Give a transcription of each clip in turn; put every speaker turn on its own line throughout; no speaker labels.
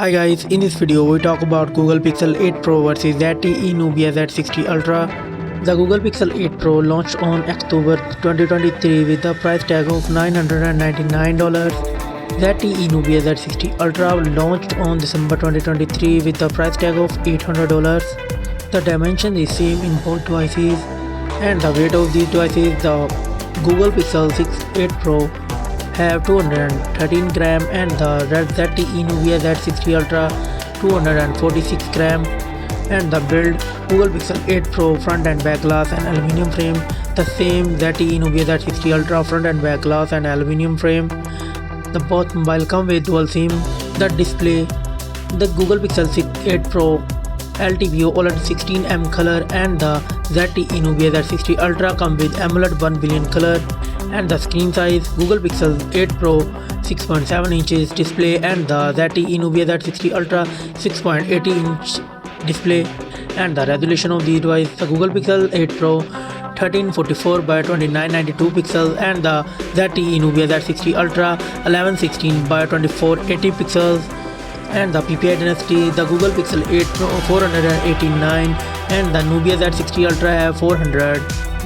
Hi guys, in this video we talk about Google Pixel 8 Pro versus ZTE Nubia Z60 Ultra. The Google Pixel 8 Pro launched on October 2023 with a price tag of $999. ZTE Nubia Z60 Ultra launched on December 2023 with a price tag of $800. The dimension is same in both devices and the weight of these devices. The Google Pixel 8 Pro have 213 gram and the ZTE Nubia Z60 Ultra 246 gram. And the build: Google Pixel 8 Pro front and back glass and aluminium frame. The same ZTE Nubia Z60 Ultra front and back glass and aluminium frame. The both mobile come with dual SIM. The display: the Google Pixel 8 Pro LTPO OLED 16M color and the ZTE Nubia Z60 Ultra come with AMOLED 1 billion color. And the screen size: Google Pixel 8 Pro 6.7 inches display and the ZTE Nubia Z60 Ultra 6.80 inch display. And the resolution of the device: the Google Pixel 8 Pro 1344 by 2992 pixels and the ZTE Nubia Z60 Ultra 1116 by 2480 pixels. And the PPI density: the Google Pixel 8 Pro 489 and the Nubia Z60 Ultra have 400.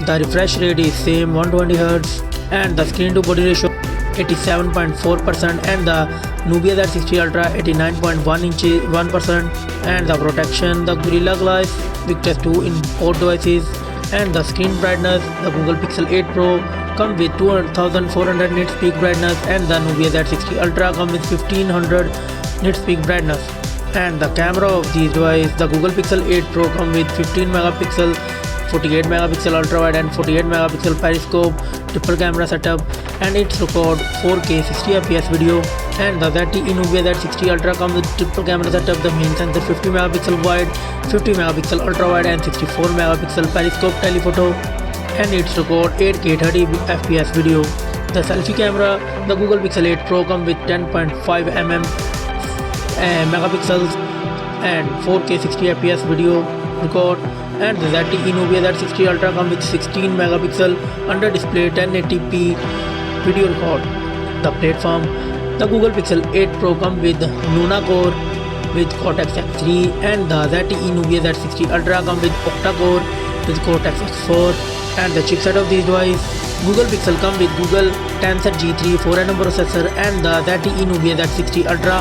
The refresh rate is same 120Hz and the screen to body ratio 87.4% and the Nubia Z60 Ultra 89.1%. And the protection: the Gorilla Glass Victus 2 in both devices. And the screen brightness: the Google Pixel 8 Pro come with 2400 nits peak brightness and the Nubia Z60 Ultra come with 1500 nits peak brightness. And the camera of these devices: the Google Pixel 8 Pro come with 15 megapixel 48 megapixel ultra wide and 48 megapixel periscope triple camera setup, and it's record 4K 60 fps video. And the ZTE Nubia Z60 Ultra comes with triple camera setup. The main sensor 50 megapixel wide, 50 megapixel ultra wide and 64 megapixel periscope telephoto, and it's record 8K 30 fps video. The selfie camera: the Google Pixel 8 Pro come with 10.5 megapixels and 4K 60 fps video record. And the ZTE Nubia Z60 Ultra come with 16 megapixel under display 1080p video record. The platform: the Google Pixel 8 Pro come with Luna core with Cortex X3 and the ZTE Nubia Z60 Ultra come with octa core with Cortex X4. And the chipset of these devices: Google Pixel come with Google Tensor G3 4nm processor and the ZTE Nubia Z60 Ultra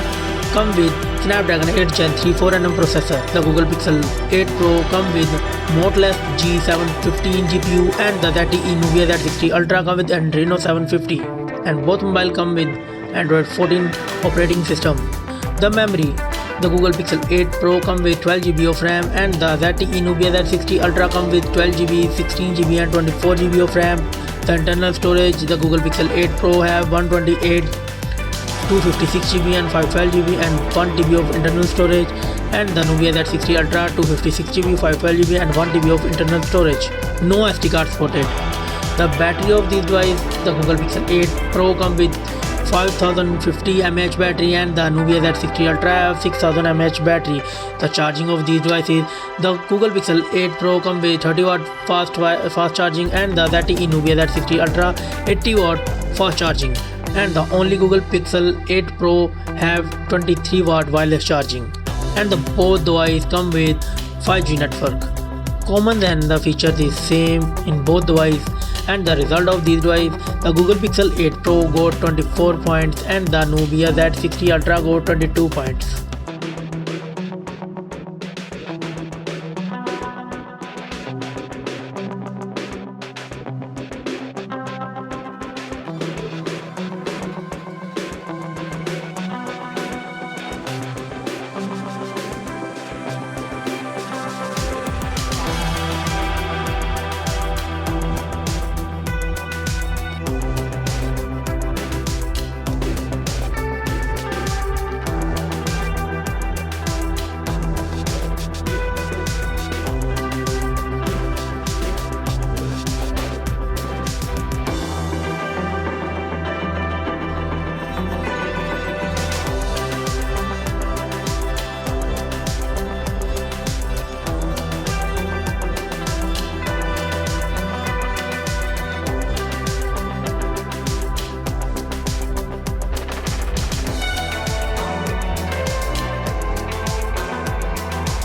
come with Snapdragon 8 Gen 3 4nm processor. The Google Pixel 8 Pro come with Motorola G715 GPU and the ZTE Nubia Z60 Ultra come with Adreno 750. And both mobile come with Android 14 operating system. The memory: the Google Pixel 8 Pro come with 12GB of RAM and the ZTE Nubia Z60 Ultra come with 12GB, 16GB and 24GB of RAM. The internal storage: the Google Pixel 8 Pro have 128, 256GB and 512GB and 1TB of internal storage, and the Nubia Z60 Ultra 256GB, 512GB and 1TB of internal storage. No SD card supported. The battery of these devices: the Google Pixel 8 Pro come with 5050 mAh battery and the Nubia Z60 Ultra have 6000 mAh battery. The charging of these devices: the Google Pixel 8 Pro come with 30W fast charging and the ZTE Nubia Z60 Ultra 80W fast charging. And the only Google Pixel 8 Pro have 23W wireless charging. And the both devices come with 5G network. Common and the features is same in both devices. And the result of these devices: the Google Pixel 8 Pro got 24 points and the Nubia Z60 Ultra got 22 points.